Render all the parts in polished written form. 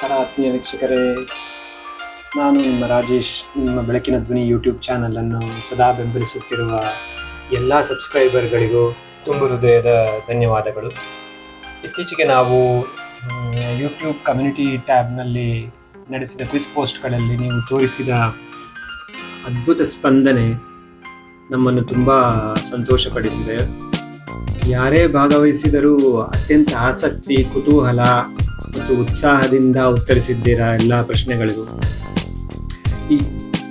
ನಮಸ್ಕಾರ ಆತ್ಮೀಯ ವೀಕ್ಷಕರೇ, ನಾನು ನಿಮ್ಮ ರಾಜೇಶ್. ನಿಮ್ಮ ಬೆಳಕಿನ ಧ್ವನಿ ಯೂಟ್ಯೂಬ್ ಚಾನಲನ್ನು ಸದಾ ಬೆಂಬಲಿಸುತ್ತಿರುವ ಎಲ್ಲ ಸಬ್ಸ್ಕ್ರೈಬರ್ಗಳಿಗೂ ತುಂಬು ಹೃದಯದ ಧನ್ಯವಾದಗಳು. ಇತ್ತೀಚೆಗೆ ನಾವು ಯೂಟ್ಯೂಬ್ ಕಮ್ಯುನಿಟಿ ಟ್ಯಾಬ್ನಲ್ಲಿ ನಡೆಸಿದ ಕ್ವಿಜ್ ಪೋಸ್ಟ್ಗಳಲ್ಲಿ ನೀವು ತೋರಿಸಿದ ಅದ್ಭುತ ಸ್ಪಂದನೆ ನಮ್ಮನ್ನು ತುಂಬ ಸಂತೋಷಪಡಿಸಿದೆ. ಯಾರೇ ಭಾಗವಹಿಸಿದರೂ ಅತ್ಯಂತ ಆಸಕ್ತಿ, ಕುತೂಹಲ ಮತ್ತು ಉತ್ಸಾಹದಿಂದ ಉತ್ತರಿಸಿದ್ದೀರಾ ಎಲ್ಲ ಪ್ರಶ್ನೆಗಳಿಗೂ.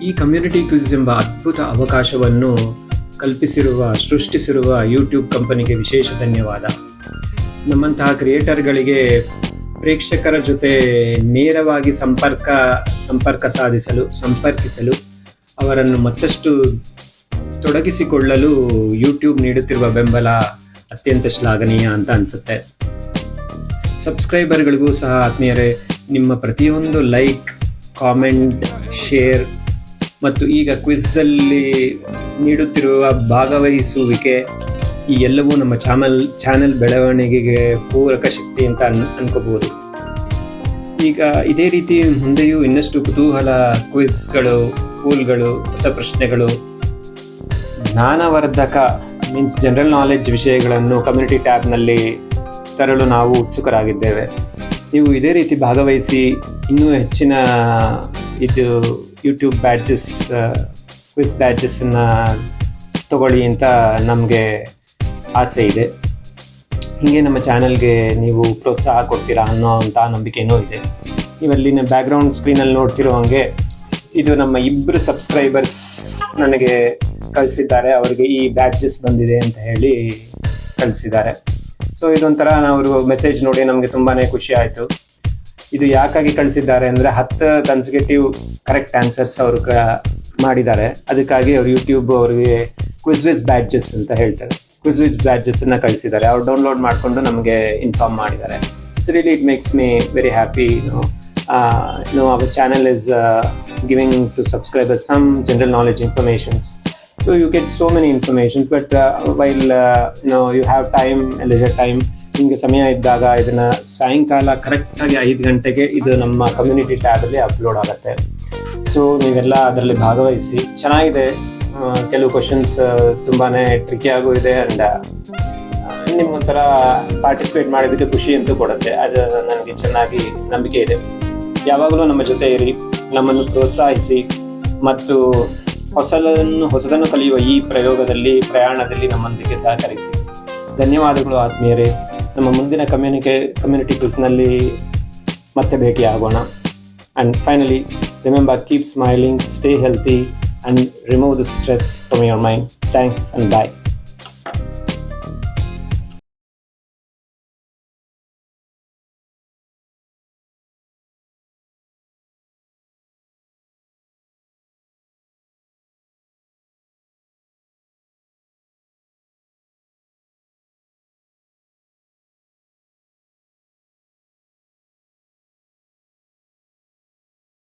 ಈ ಕಮ್ಯುನಿಟಿ ಕ್ವಿಜ್ ಎಂಬ ಅದ್ಭುತ ಅವಕಾಶವನ್ನು ಸೃಷ್ಟಿಸಿರುವ ಯೂಟ್ಯೂಬ್ ಕಂಪನಿಗೆ ವಿಶೇಷ ಧನ್ಯವಾದ. ನಮ್ಮಂತಹ ಕ್ರಿಯೇಟರ್ಗಳಿಗೆ ಪ್ರೇಕ್ಷಕರ ಜೊತೆ ನೇರವಾಗಿ ಸಂಪರ್ಕಿಸಲು ಅವರನ್ನು ಮತ್ತಷ್ಟು ತೊಡಗಿಸಿಕೊಳ್ಳಲು ಯೂಟ್ಯೂಬ್ ನೀಡುತ್ತಿರುವ ಬೆಂಬಲ ಅತ್ಯಂತ ಶ್ಲಾಘನೀಯ ಅಂತ ಅನಿಸುತ್ತೆ. ಸಬ್ಸ್ಕ್ರೈಬರ್ಗಳಿಗೂ ಸಹ ಆತ್ಮೀಯರೇ, ನಿಮ್ಮ ಪ್ರತಿಯೊಂದು ಲೈಕ್, ಕಾಮೆಂಟ್, ಶೇರ್ ಮತ್ತು ಈಗ ಕ್ವಿಝಲ್ಲಿ ನೀಡುತ್ತಿರುವ ಭಾಗವಹಿಸುವಿಕೆ, ಈ ಎಲ್ಲವೂ ನಮ್ಮ ಚಾನೆಲ್ ಬೆಳವಣಿಗೆಗೆ ಪೂರಕ ಶಕ್ತಿ ಅಂತ ಅನ್ಕೋಬಹುದು. ಈಗ ಇದೇ ರೀತಿ ಮುಂದೆಯೂ ಇನ್ನಷ್ಟು ಕುತೂಹಲ ಕ್ವಿಜ್ಗಳು, ಪೂಲ್ಗಳು, ಹೊಸ ಪ್ರಶ್ನೆಗಳು, ಜ್ಞಾನವರ್ಧಕ ಮೀನ್ಸ್ ಜನರಲ್ ನಾಲೆಡ್ಜ್ ವಿಷಯಗಳನ್ನು ಕಮ್ಯುನಿಟಿ ಟ್ಯಾಬ್ನಲ್ಲಿ ತರಲು ನಾವು ಉತ್ಸುಕರಾಗಿದ್ದೇವೆ. ನೀವು ಇದೇ ರೀತಿ ಭಾಗವಹಿಸಿ ಇನ್ನೂ ಹೆಚ್ಚಿನ ಯೂಟ್ಯೂಬ್ ಕ್ವಿಜ್ ಬ್ಯಾಡ್ಜಸ್ಸನ್ನು ತಗೊಳ್ಳಿ ಅಂತ ನಮಗೆ ಆಸೆ ಇದೆ. ಹೀಗೆ ನಮ್ಮ ಚಾನಲ್ಗೆ ನೀವು ಪ್ರೋತ್ಸಾಹ ಕೊಡ್ತೀರಾ ಅನ್ನೋಂಥ ನಂಬಿಕೆಯೂ ಇದೆ. ನೀವಲ್ಲಿನ ಬ್ಯಾಕ್ಗ್ರೌಂಡ್ ಸ್ಕ್ರೀನಲ್ಲಿ ನೋಡ್ತಿರೋ ಹಾಗೆ ಇದು ನಮ್ಮ 2 ಸಬ್ಸ್ಕ್ರೈಬರ್ಸ್ ನನಗೆ ಕಳಿಸಿದ್ದಾರೆ. ಅವರಿಗೆ ಈ ಬ್ಯಾಡ್ಜಸ್ ಬಂದಿದೆ ಅಂತ ಹೇಳಿ ಕಳಿಸಿದ್ದಾರೆ. ಸೊ ಇದೊಂಥರ ಅವರು ಮೆಸೇಜ್ ನೋಡಿ ನಮಗೆ ತುಂಬಾ ಖುಷಿ ಆಯಿತು. ಇದು ಯಾಕಾಗಿ ಕಳಿಸಿದ್ದಾರೆ ಅಂದರೆ 10 ಕನ್ಸಿಕ್ಯೂಟಿವ್ ಕರೆಕ್ಟ್ ಆನ್ಸರ್ಸ್ ಅವರು ಮಾಡಿದ್ದಾರೆ. ಅದಕ್ಕಾಗಿ ಅವರು ಯೂಟ್ಯೂಬ್ ಅವರಿಗೆ ಕ್ವಿಜ್ ಬ್ಯಾಡ್ಜಸ್ ಅಂತ ಹೇಳ್ತಾರೆ, ಕ್ವಿಜ್ ಬ್ಯಾಡ್ಜಸ್ಸನ್ನು ಕಳಿಸಿದ್ದಾರೆ. ಅವ್ರು ಡೌನ್ಲೋಡ್ ಮಾಡಿಕೊಂಡು ನಮಗೆ ಇನ್ಫಾರ್ಮ್ ಮಾಡಿದ್ದಾರೆ. Really it makes me very happy. our channel is giving to subscribers some general knowledge informations. So you get so many information, but while you have time, leisure time, ನಿಮಗೆ ಸಮಯ ಇದ್ದಾಗ ಇದನ್ನು ಸಾಯಂಕಾಲ ಕರೆಕ್ಟಾಗಿ 5 ಗಂಟೆಗೆ ಇದು ನಮ್ಮ ಕಮ್ಯುನಿಟಿ ಟ್ಯಾಬಲ್ಲಿ ಅಪ್ಲೋಡ್ ಆಗುತ್ತೆ. ಸೊ ನೀವೆಲ್ಲ ಅದರಲ್ಲಿ ಭಾಗವಹಿಸಿ. ಚೆನ್ನಾಗಿದೆ. ಕೆಲವು ಕ್ವಶನ್ಸ್ ತುಂಬಾ ಟ್ರಿಕಿಯಾಗೂ ಇದೆ. ಆ್ಯಂಡ್ ನಿಮ್ಗೊಂಥರ ಪಾರ್ಟಿಸಿಪೇಟ್ ಮಾಡಿದ್ದಕ್ಕೆ ಖುಷಿ ಅಂತೂ ಕೊಡುತ್ತೆ. ಅದು ನನಗೆ ಚೆನ್ನಾಗಿ ನಂಬಿಕೆ ಇದೆ. ಯಾವಾಗಲೂ ನಮ್ಮ ಜೊತೆ ಇರಿ, ನಮ್ಮನ್ನು ಪ್ರೋತ್ಸಾಹಿಸಿ ಮತ್ತು ಹೊಸದನ್ನು ಕಲಿಯುವ ಈ ಪ್ರಯಾಣದಲ್ಲಿ ನಮ್ಮೊಂದಿಗೆ ಸಹಕರಿಸಿ. ಧನ್ಯವಾದಗಳು ಆತ್ಮೀಯರೇ. ನಮ್ಮ ಮುಂದಿನ ಕಮ್ಯುನಿಟಿ ಕ್ವಿಜ್ನಲ್ಲಿ ಮತ್ತೆ ಭೇಟಿಯಾಗೋಣ. And finally remember, keep smiling, stay healthy and remove the stress from your mind. Thanks and bye.